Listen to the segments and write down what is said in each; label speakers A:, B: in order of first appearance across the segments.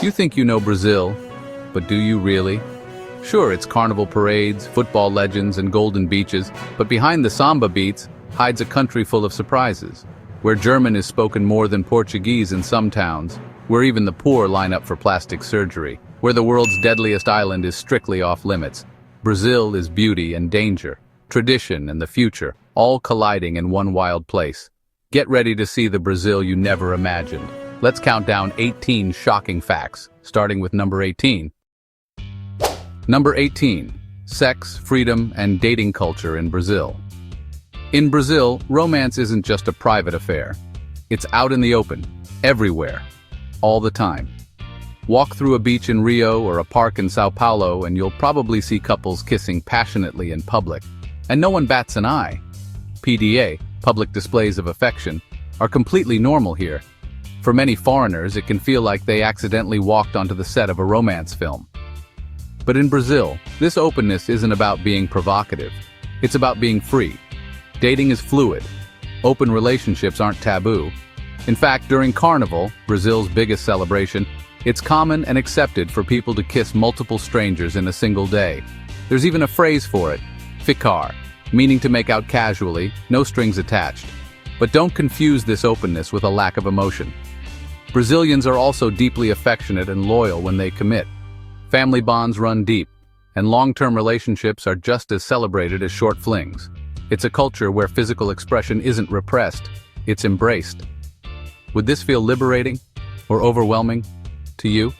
A: You think you know Brazil, but do you really? Sure, it's carnival parades, football legends, and golden beaches, but behind the samba beats hides a country full of surprises, where German is spoken more than Portuguese in some towns, where even the poor line up for plastic surgery, where the world's deadliest island is strictly off-limits. Brazil is beauty and danger, tradition and the future, all colliding in one wild place. Get ready to see the Brazil you never imagined. Let's count down 18 shocking facts, starting with number 18. Number 18. Sex, freedom, and dating culture in Brazil. In Brazil, romance isn't just a private affair. It's out in the open, everywhere, all the time. Walk through a beach in Rio or a park in Sao Paulo and you'll probably see couples kissing passionately in public. And no one bats an eye. PDA, public displays of affection, are completely normal here. For many foreigners, it can feel like they accidentally walked onto the set of a romance film. But in Brazil, this openness isn't about being provocative. It's about being free. Dating is fluid. Open relationships aren't taboo. In fact, during Carnival, Brazil's biggest celebration, it's common and accepted for people to kiss multiple strangers in a single day. There's even a phrase for it, ficar, meaning to make out casually, no strings attached. But don't confuse this openness with a lack of emotion. Brazilians are also deeply affectionate and loyal when they commit. Family bonds run deep, and long-term relationships are just as celebrated as short flings. It's a culture where physical expression isn't repressed, it's embraced. Would this feel liberating or overwhelming to you?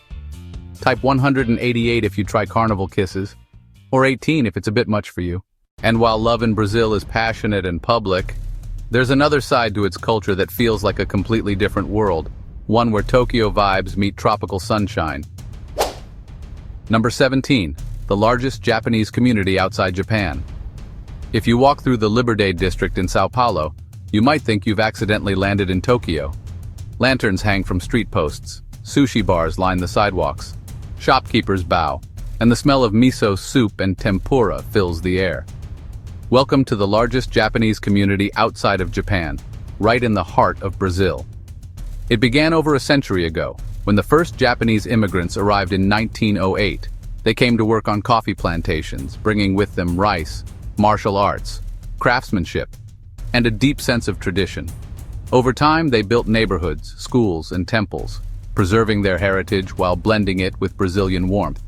A: Type 188 if you try carnival kisses, or 18 if it's a bit much for you. And while love in Brazil is passionate and public, there's another side to its culture that feels like a completely different world, one where Tokyo vibes meet tropical sunshine. Number 17. The largest Japanese community outside Japan. If you walk through the Liberdade district in Sao Paulo, you might think you've accidentally landed in Tokyo. Lanterns hang from street posts, sushi bars line the sidewalks, shopkeepers bow, and the smell of miso soup and tempura fills the air. Welcome to the largest Japanese community outside of Japan, right in the heart of Brazil. It began over a century ago, when the first Japanese immigrants arrived in 1908. They came to work on coffee plantations, bringing with them rice, martial arts, craftsmanship, and a deep sense of tradition. Over time, they built neighborhoods, schools, and temples, preserving their heritage while blending it with Brazilian warmth.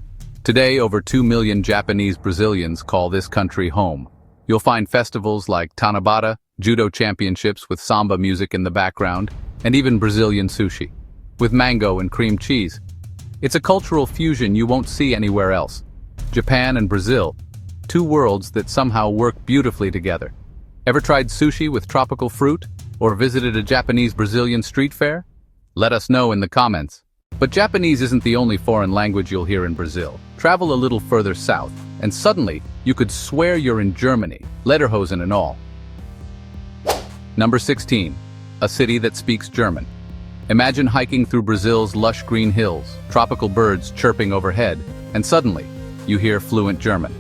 A: Today, over 2 million Japanese Brazilians call this country home. You'll find festivals like Tanabata, judo championships with samba music in the background, and even Brazilian sushi, with mango and cream cheese. It's a cultural fusion you won't see anywhere else. Japan and Brazil, two worlds that somehow work beautifully together. Ever tried sushi with tropical fruit? Or visited a Japanese-Brazilian street fair? Let us know in the comments. But Japanese isn't the only foreign language you'll hear in Brazil. Travel a little further south, and suddenly, you could swear you're in Germany, lederhosen and all. Number 16. A city that speaks German. Imagine hiking through Brazil's lush green hills, tropical birds chirping overhead, and suddenly, you hear fluent German.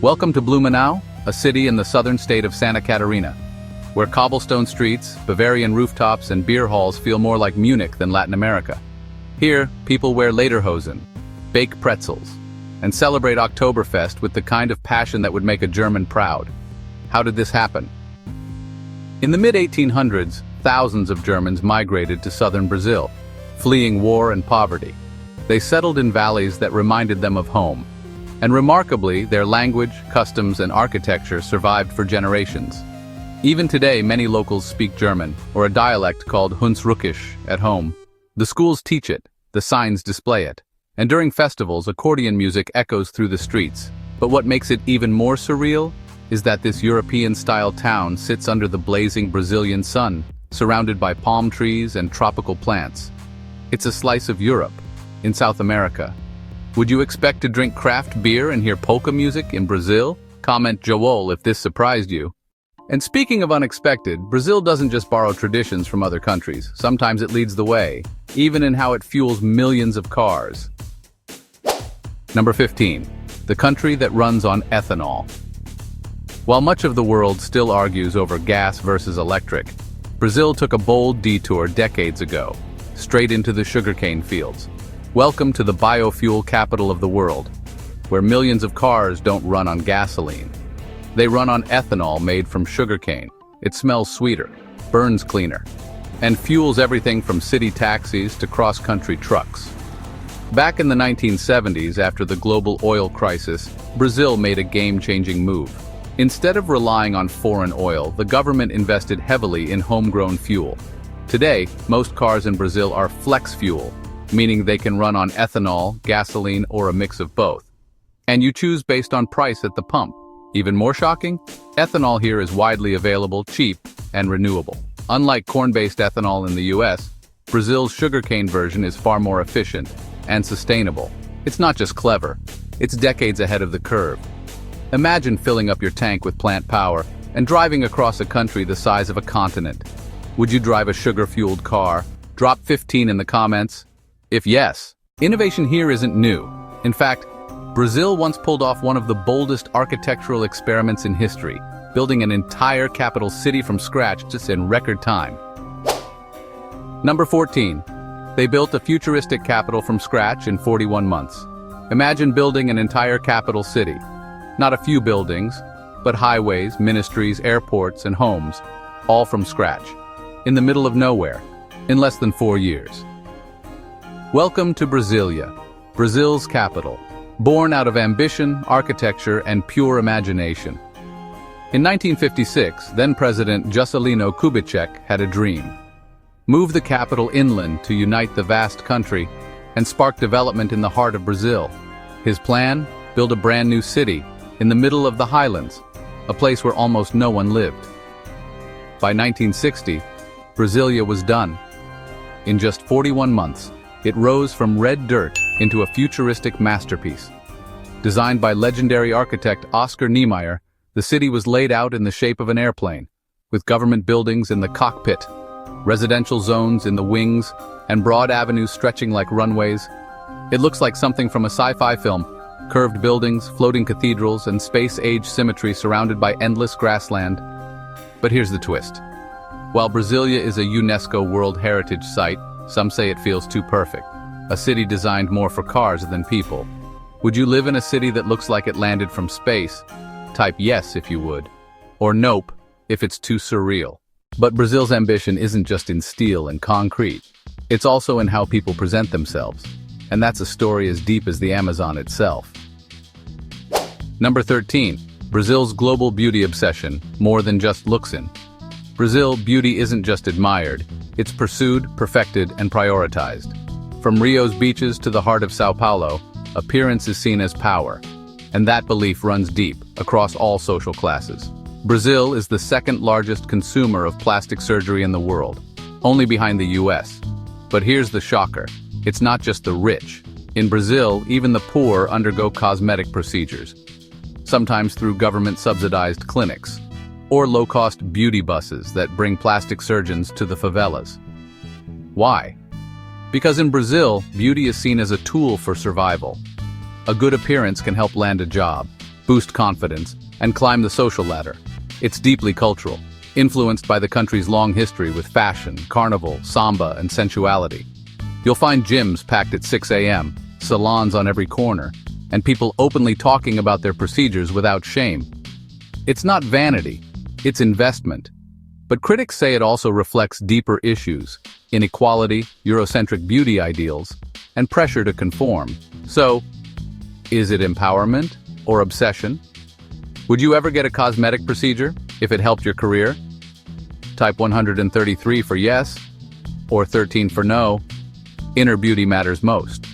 A: Welcome to Blumenau, a city in the southern state of Santa Catarina, where cobblestone streets, Bavarian rooftops, and beer halls feel more like Munich than Latin America. Here, people wear lederhosen, bake pretzels, and celebrate Oktoberfest with the kind of passion that would make a German proud. How did this happen? In the mid-1800s, thousands of Germans migrated to southern Brazil, fleeing war and poverty. They settled in valleys that reminded them of home. And remarkably, their language, customs, and architecture survived for generations. Even today, many locals speak German, or a dialect called Hunsrückisch, at home. The schools teach it, the signs display it, and during festivals, accordion music echoes through the streets. But what makes it even more surreal is that this European-style town sits under the blazing Brazilian sun, surrounded by palm trees and tropical plants. It's a slice of Europe, in South America. Would you expect to drink craft beer and hear polka music in Brazil? Comment Joel if this surprised you. And speaking of unexpected, Brazil doesn't just borrow traditions from other countries. Sometimes it leads the way, even in how it fuels millions of cars. Number 15. The country that runs on ethanol. While much of the world still argues over gas versus electric, Brazil took a bold detour decades ago, straight into the sugarcane fields. Welcome to the biofuel capital of the world, where millions of cars don't run on gasoline. They run on ethanol made from sugarcane. It smells sweeter, burns cleaner, and fuels everything from city taxis to cross-country trucks. Back in the 1970s, after the global oil crisis, Brazil made a game-changing move. Instead of relying on foreign oil, the government invested heavily in homegrown fuel. Today, most cars in Brazil are flex fuel, meaning they can run on ethanol, gasoline, or a mix of both. And you choose based on price at the pump. Even more shocking? Ethanol here is widely available, cheap, and renewable. Unlike corn-based ethanol in the US, Brazil's sugarcane version is far more efficient and sustainable. It's not just clever, it's decades ahead of the curve. Imagine filling up your tank with plant power and driving across a country the size of a continent. Would you drive a sugar-fueled car? Drop 15 in the comments. If yes, innovation here isn't new. In fact, Brazil once pulled off one of the boldest architectural experiments in history, building an entire capital city from scratch just in record time. Number 14. They built a futuristic capital from scratch in 41 months. Imagine building an entire capital city. Not a few buildings, but highways, ministries, airports, and homes, all from scratch, in the middle of nowhere, in less than 4 years. Welcome to Brasilia, Brazil's capital, born out of ambition, architecture, and pure imagination. In 1956, then-President Juscelino Kubitschek had a dream. Move the capital inland to unite the vast country and spark development in the heart of Brazil. His plan? Build a brand new city in the middle of the highlands, a place where almost no one lived. By 1960, Brasilia was done. In just 41 months, it rose from red dirt into a futuristic masterpiece. Designed by legendary architect Oscar Niemeyer, the city was laid out in the shape of an airplane, with government buildings in the cockpit, residential zones in the wings, and broad avenues stretching like runways. It looks like something from a sci-fi film: curved buildings, floating cathedrals, and space-age symmetry surrounded by endless grassland. But here's the twist. While Brasilia is a UNESCO World Heritage Site, some say it feels too perfect. A city designed more for cars than people. Would you live in a city that looks like it landed from space? Type yes if you would. Or nope if it's too surreal. But Brazil's ambition isn't just in steel and concrete. It's also in how people present themselves. And that's a story as deep as the Amazon itself. Number 13. Brazil's global beauty obsession, more than just looks in. Brazil, beauty isn't just admired, it's pursued, perfected, and prioritized. From Rio's beaches to the heart of Sao Paulo, appearance is seen as power. And that belief runs deep, across all social classes. Brazil is the second largest consumer of plastic surgery in the world, only behind the US. But here's the shocker. It's not just the rich. In Brazil, even the poor undergo cosmetic procedures, sometimes through government-subsidized clinics, or low-cost beauty buses that bring plastic surgeons to the favelas. Why? Because in Brazil, beauty is seen as a tool for survival. A good appearance can help land a job, boost confidence, and climb the social ladder. It's deeply cultural, influenced by the country's long history with fashion, carnival, samba, and sensuality. You'll find gyms packed at 6 a.m., salons on every corner, and people openly talking about their procedures without shame. It's not vanity, it's investment. But critics say it also reflects deeper issues: inequality, Eurocentric beauty ideals, and pressure to conform. So, is it empowerment or obsession? Would you ever get a cosmetic procedure if it helped your career? Type 133 for yes, or 13 for no. Inner beauty matters most.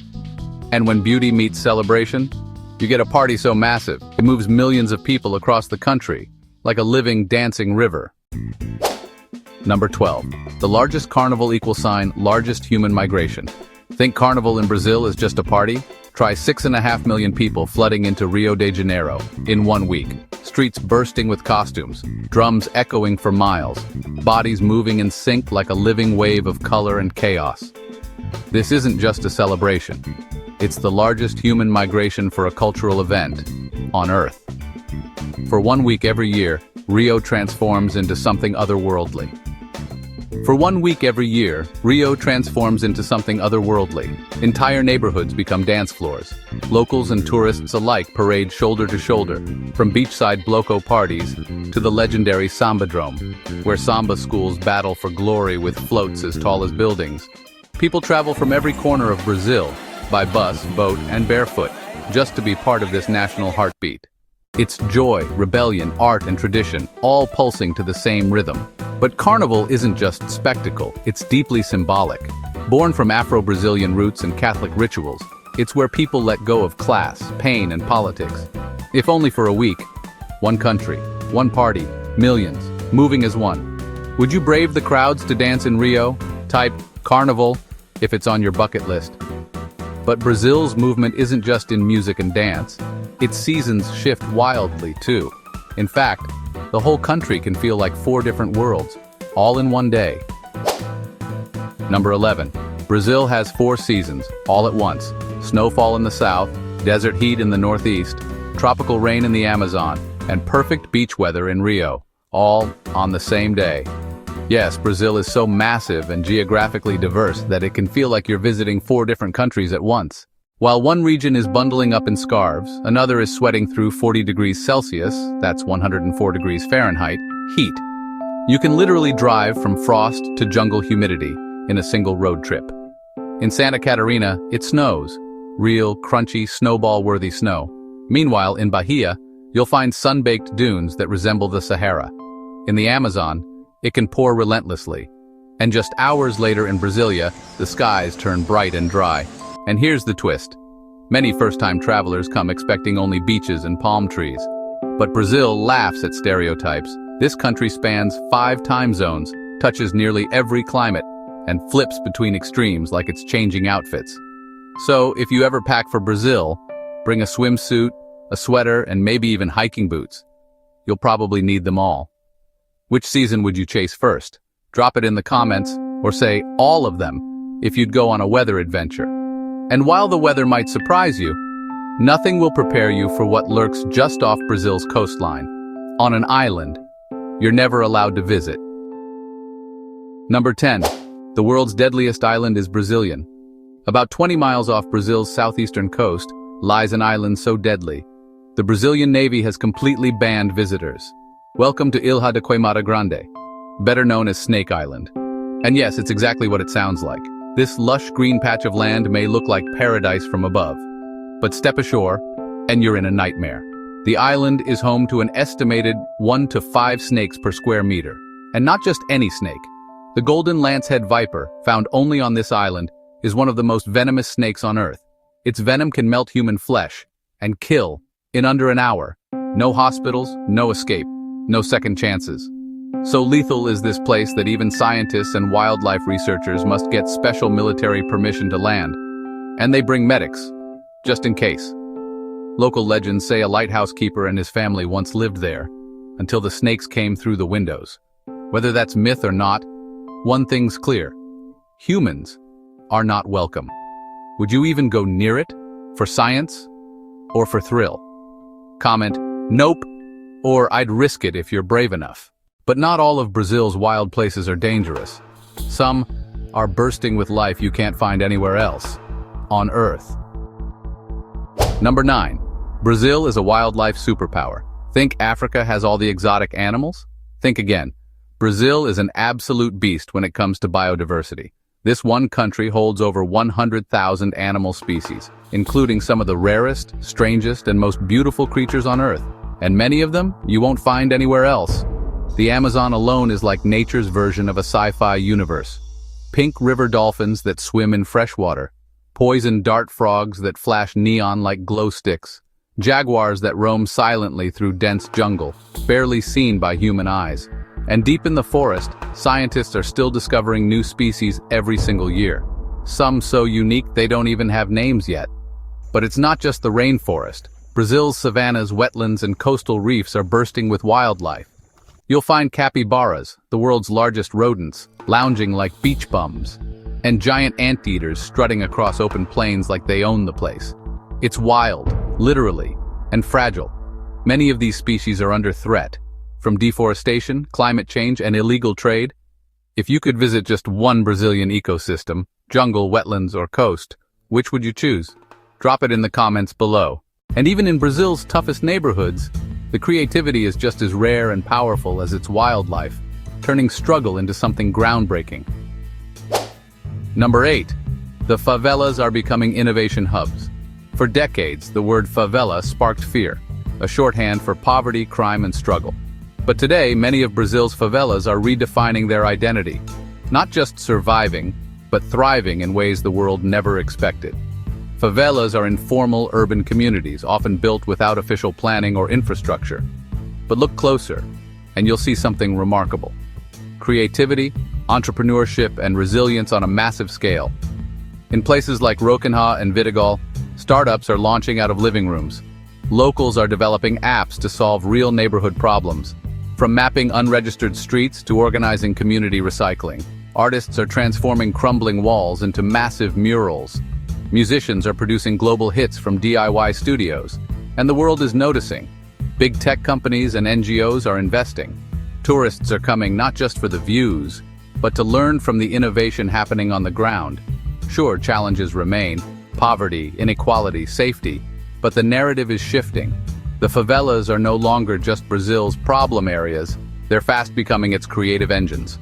A: And when beauty meets celebration, you get a party so massive, it moves millions of people across the country, like a living, dancing river. Number 12. The largest carnival = largest human migration. Think Carnival in Brazil is just a party? Try 6.5 million people flooding into Rio de Janeiro in 1 week. Streets bursting with costumes, drums echoing for miles, bodies moving in sync like a living wave of color and chaos. This isn't just a celebration. It's the largest human migration for a cultural event on Earth. For 1 week every year, Rio transforms into something otherworldly. For 1 week every year, Rio transforms into something otherworldly. Entire neighborhoods become dance floors. Locals and tourists alike parade shoulder to shoulder, from beachside bloco parties to the legendary Sambadrome, where samba schools battle for glory with floats as tall as buildings. People travel from every corner of Brazil, by bus, boat, and barefoot, just to be part of this national heartbeat. It's joy, rebellion, art, and tradition, all pulsing to the same rhythm. But Carnival isn't just spectacle, it's deeply symbolic. Born from Afro-Brazilian roots and Catholic rituals, it's where people let go of class, pain, and politics. If only for a week. One country, one party, millions, moving as one. Would you brave the crowds to dance in Rio? Type Carnival if it's on your bucket list. But Brazil's movement isn't just in music and dance. Its seasons shift wildly, too. In fact, the whole country can feel like 4 different worlds, all in one day. Number 11. Brazil has 4 seasons, all at once. Snowfall in the south, desert heat in the northeast, tropical rain in the Amazon, and perfect beach weather in Rio, all on the same day. Yes, Brazil is so massive and geographically diverse that it can feel like you're visiting 4 different countries at once. While one region is bundling up in scarves, another is sweating through 40 degrees Celsius, that's 104 degrees Fahrenheit, heat. You can literally drive from frost to jungle humidity in a single road trip. In Santa Catarina, it snows, real, crunchy, snowball-worthy snow. Meanwhile, in Bahia, you'll find sun-baked dunes that resemble the Sahara. In the Amazon, it can pour relentlessly. And just hours later in Brasilia, the skies turn bright and dry. And here's the twist. Many first-time travelers come expecting only beaches and palm trees. But Brazil laughs at stereotypes. This country spans 5 time zones, touches nearly every climate, and flips between extremes like it's changing outfits. So, if you ever pack for Brazil, bring a swimsuit, a sweater, and maybe even hiking boots. You'll probably need them all. Which season would you chase first? Drop it in the comments, or say all of them if you'd go on a weather adventure. And while the weather might surprise you, nothing will prepare you for what lurks just off Brazil's coastline, on an island you're never allowed to visit. Number 10. The world's deadliest island is Brazilian. About 20 miles off Brazil's southeastern coast lies an island so deadly, the Brazilian Navy has completely banned visitors. Welcome to Ilha de Queimada Grande, better known as Snake Island. And yes, it's exactly what it sounds like. This lush green patch of land may look like paradise from above. But step ashore, and you're in a nightmare. The island is home to an estimated 1 to 5 snakes per square meter. And not just any snake. The golden lancehead viper, found only on this island, is one of the most venomous snakes on Earth. Its venom can melt human flesh and kill in under an hour. No hospitals, no escape. No second chances. So lethal is this place that even scientists and wildlife researchers must get special military permission to land. And they bring medics, just in case. Local legends say a lighthouse keeper and his family once lived there, until the snakes came through the windows. Whether that's myth or not, one thing's clear. Humans are not welcome. Would you even go near it? For science? Or for thrill? Comment, nope. Or I'd risk it if you're brave enough. But not all of Brazil's wild places are dangerous. Some are bursting with life you can't find anywhere else on Earth. Number 9. Brazil is a wildlife superpower. Think Africa has all the exotic animals? Think again. Brazil is an absolute beast when it comes to biodiversity. This one country holds over 100,000 animal species, including some of the rarest, strangest, and most beautiful creatures on Earth. And many of them you won't find anywhere else. The Amazon alone is like nature's version of a sci-fi universe. Pink river dolphins that swim in fresh water, poison dart frogs that flash neon like glow sticks, jaguars that roam silently through dense jungle, barely seen by human eyes. And deep in the forest, scientists are still discovering new species every single year. Some so unique they don't even have names yet. But it's not just the rainforest. Brazil's savannas, wetlands, and coastal reefs are bursting with wildlife. You'll find capybaras, the world's largest rodents, lounging like beach bums, and giant anteaters strutting across open plains like they own the place. It's wild, literally, and fragile. Many of these species are under threat, from deforestation, climate change, and illegal trade. If you could visit just one Brazilian ecosystem, jungle, wetlands, or coast, which would you choose? Drop it in the comments below. And even in Brazil's toughest neighborhoods, the creativity is just as rare and powerful as its wildlife, turning struggle into something groundbreaking. Number 8. The favelas are becoming innovation hubs. For decades, the word favela sparked fear, a shorthand for poverty, crime, and struggle. But today, many of Brazil's favelas are redefining their identity, not just surviving, but thriving in ways the world never expected. Favelas are informal urban communities, often built without official planning or infrastructure. But look closer, and you'll see something remarkable. Creativity, entrepreneurship, and resilience on a massive scale. In places like Rochinha and Vidigal, startups are launching out of living rooms. Locals are developing apps to solve real neighborhood problems. From mapping unregistered streets to organizing community recycling, artists are transforming crumbling walls into massive murals. Musicians are producing global hits from DIY studios, and the world is noticing. Big tech companies and NGOs are investing. Tourists are coming not just for the views, but to learn from the innovation happening on the ground. Sure, challenges remain: poverty, inequality, safety, but the narrative is shifting. The favelas are no longer just Brazil's problem areas, they're fast becoming its creative engines.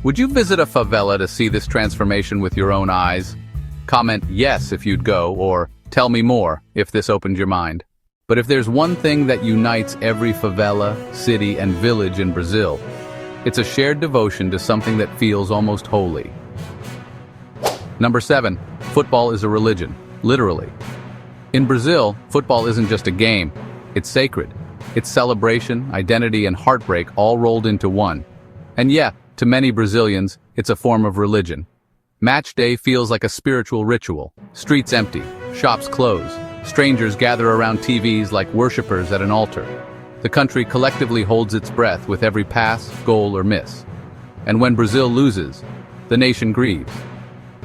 A: Would you visit a favela to see this transformation with your own eyes? Comment yes if you'd go, or tell me more if this opened your mind. But if there's one thing that unites every favela, city, and village in Brazil, it's a shared devotion to something that feels almost holy. Number 7. Football is a religion, literally. In Brazil, football isn't just a game, it's sacred. It's celebration, identity, and heartbreak all rolled into one. And yeah, to many Brazilians, it's a form of religion. Match day feels like a spiritual ritual. Streets empty, shops close, strangers gather around TVs like worshippers at an altar. The country collectively holds its breath with every pass, goal, or miss. And when Brazil loses, the nation grieves.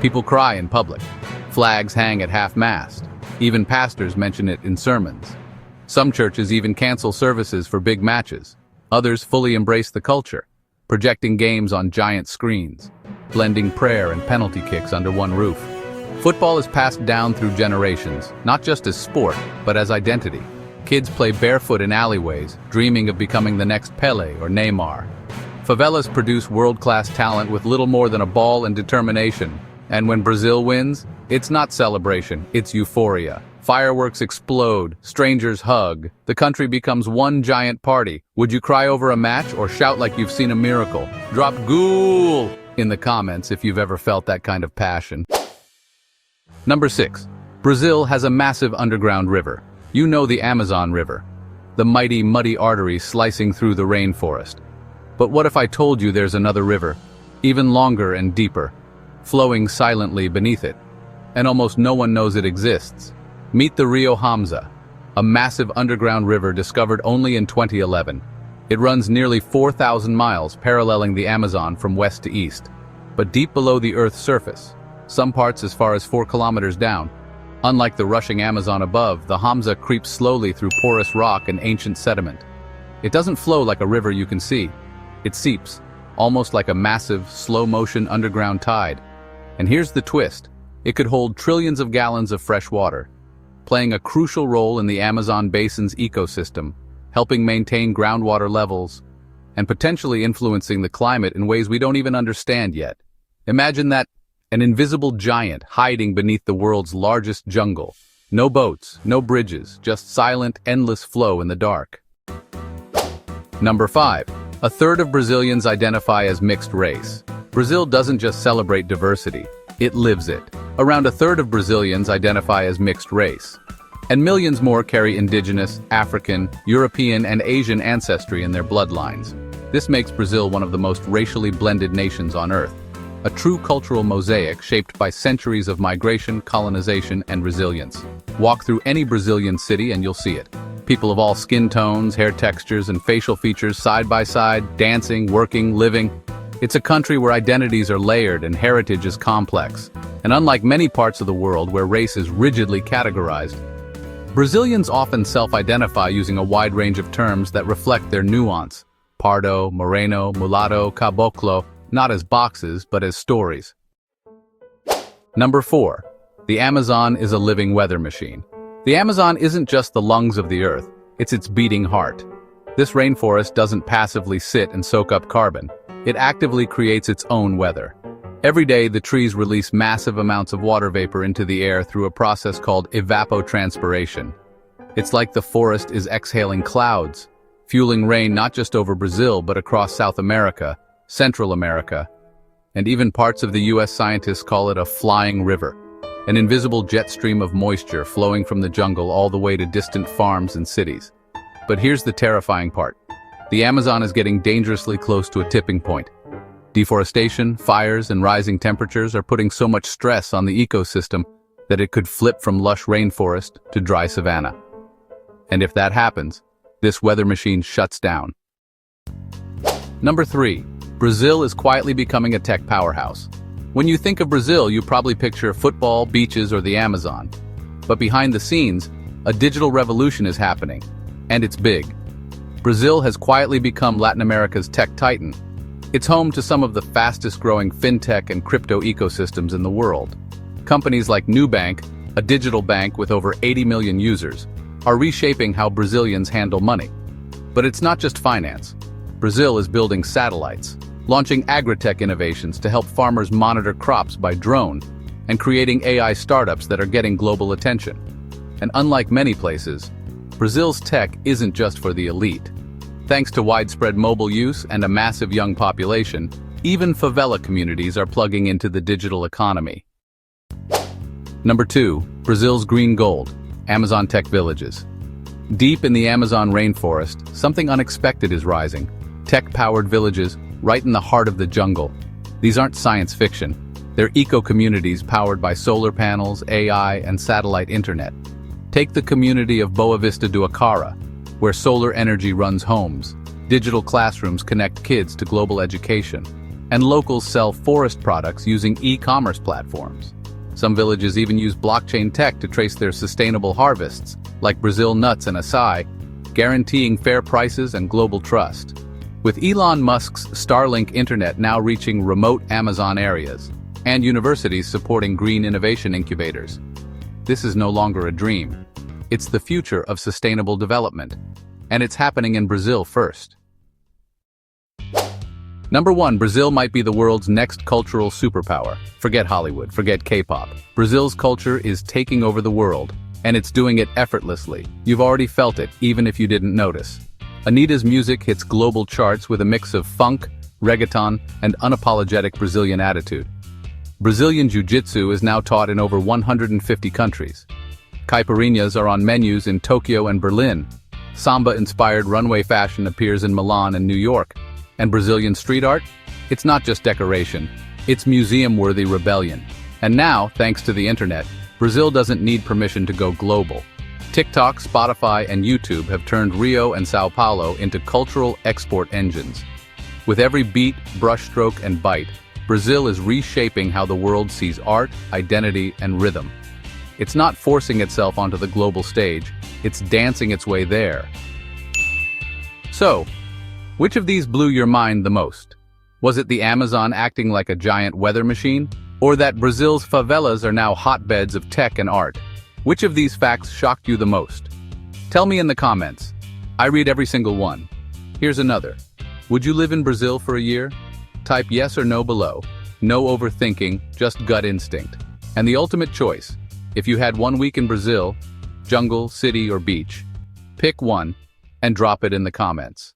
A: People cry in public. Flags hang at half-mast. Even pastors mention it in sermons. Some churches even cancel services for big matches. Others fully embrace the culture, projecting games on giant screens, blending prayer and penalty kicks under one roof. Football is passed down through generations, not just as sport, but as identity. Kids play barefoot in alleyways, dreaming of becoming the next Pele or Neymar. Favelas produce world-class talent with little more than a ball and determination. And when Brazil wins, it's not celebration, it's euphoria. Fireworks explode, strangers hug, the country becomes one giant party. Would you cry over a match or shout like you've seen a miracle? Drop "Ghoul" in the comments if you've ever felt that kind of passion. Number 6. Brazil has a massive underground river. You know the Amazon River, the mighty muddy artery slicing through the rainforest. But what if I told you there's another river, even longer and deeper, flowing silently beneath it, and almost no one knows it exists? Meet the Rio Hamza, a massive underground river discovered only in 2011. It runs nearly 4,000 miles, paralleling the Amazon from west to east. But deep below the Earth's surface, some parts as far as 4 kilometers down. Unlike the rushing Amazon above, the Hamza creeps slowly through porous rock and ancient sediment. It doesn't flow like a river you can see. It seeps, almost like a massive, slow-motion underground tide. And here's the twist. It could hold trillions of gallons of fresh water, playing a crucial role in the Amazon basin's ecosystem, helping maintain groundwater levels, and potentially influencing the climate in ways we don't even understand yet. Imagine that, an invisible giant hiding beneath the world's largest jungle. No boats, no bridges, just silent, endless flow in the dark. Number 5. A third of Brazilians identify as mixed race. Brazil doesn't just celebrate diversity, it lives it. Around a third of Brazilians identify as mixed race. And millions more carry indigenous, African, European, and Asian ancestry in their bloodlines. This makes Brazil one of the most racially blended nations on Earth. A true cultural mosaic shaped by centuries of migration, colonization, and resilience. Walk through any Brazilian city and you'll see it. People of all skin tones, hair textures, and facial features side by side, dancing, working, living. It's a country where identities are layered and heritage is complex. And unlike many parts of the world where race is rigidly categorized, Brazilians often self-identify using a wide range of terms that reflect their nuance. Pardo, Moreno, Mulatto, Caboclo. not as boxes, but as stories. Number 4. The Amazon is a living weather machine. The Amazon isn't just the lungs of the earth, it's its beating heart. This rainforest doesn't passively sit and soak up carbon. It actively creates its own weather. Every day, the trees release massive amounts of water vapor into the air through a process called evapotranspiration. It's like the forest is exhaling clouds, fueling rain not just over Brazil but across South America, Central America, and even parts of the US. Scientists call it a flying river, an invisible jet stream of moisture flowing from the jungle all the way to distant farms and cities. But here's the terrifying part. The Amazon is getting dangerously close to a tipping point. Deforestation, fires, and rising temperatures are putting so much stress on the ecosystem that it could flip from lush rainforest to dry savanna. And if that happens, this weather machine shuts down. Number 3. Brazil is quietly becoming a tech powerhouse. When you think of Brazil, you probably picture football, beaches, or the Amazon. But behind the scenes, a digital revolution is happening, and it's big. Brazil has quietly become Latin America's tech titan. It's home to some of the fastest-growing fintech and crypto ecosystems in the world. Companies like Nubank, a digital bank with over 80 million users, are reshaping how Brazilians handle money. But it's not just finance. Brazil is building satellites, launching agri-tech innovations to help farmers monitor crops by drone, and creating AI startups that are getting global attention. And unlike many places, Brazil's tech isn't just for the elite. Thanks to widespread mobile use and a massive young population, even favela communities are plugging into the digital economy. Number 2. Brazil's green gold, Amazon tech villages. Deep in the Amazon rainforest, something unexpected is rising. Tech-powered villages right in the heart of the jungle. These aren't science fiction. They're eco-communities powered by solar panels, AI, and satellite internet. Take the community of Boa Vista do Acara, where solar energy runs homes, digital classrooms connect kids to global education, and locals sell forest products using e-commerce platforms. Some villages even use blockchain tech to trace their sustainable harvests, like Brazil nuts and acai, guaranteeing fair prices and global trust. With Elon Musk's Starlink internet now reaching remote Amazon areas, and universities supporting green innovation incubators, this is no longer a dream. It's the future of sustainable development, and it's happening in Brazil first. Number 1. Brazil might be the world's next cultural superpower. Forget Hollywood, forget K-pop. Brazil's culture is taking over the world, and it's doing it effortlessly. You've already felt it, even if you didn't notice. Anitta's music hits global charts with a mix of funk, reggaeton, and unapologetic Brazilian attitude. Brazilian jiu-jitsu is now taught in over 150 countries. Caipirinhas are on menus in Tokyo and Berlin. Samba-inspired runway fashion appears in Milan and New York. And Brazilian street art? It's not just decoration, it's museum-worthy rebellion. And now, thanks to the internet, Brazil doesn't need permission to go global. TikTok, Spotify, and YouTube have turned Rio and Sao Paulo into cultural export engines. With every beat, brushstroke, and bite, Brazil is reshaping how the world sees art, identity, and rhythm. It's not forcing itself onto the global stage, it's dancing its way there. So, which of these blew your mind the most? Was it the Amazon acting like a giant weather machine? Or that Brazil's favelas are now hotbeds of tech and art? Which of these facts shocked you the most? Tell me in the comments. I read every single one. Here's another. Would you live in Brazil for a year? Type yes or no below. No overthinking, just gut instinct. And the ultimate choice. If you had 1 week in Brazil, jungle, city, or beach, pick one and drop it in the comments.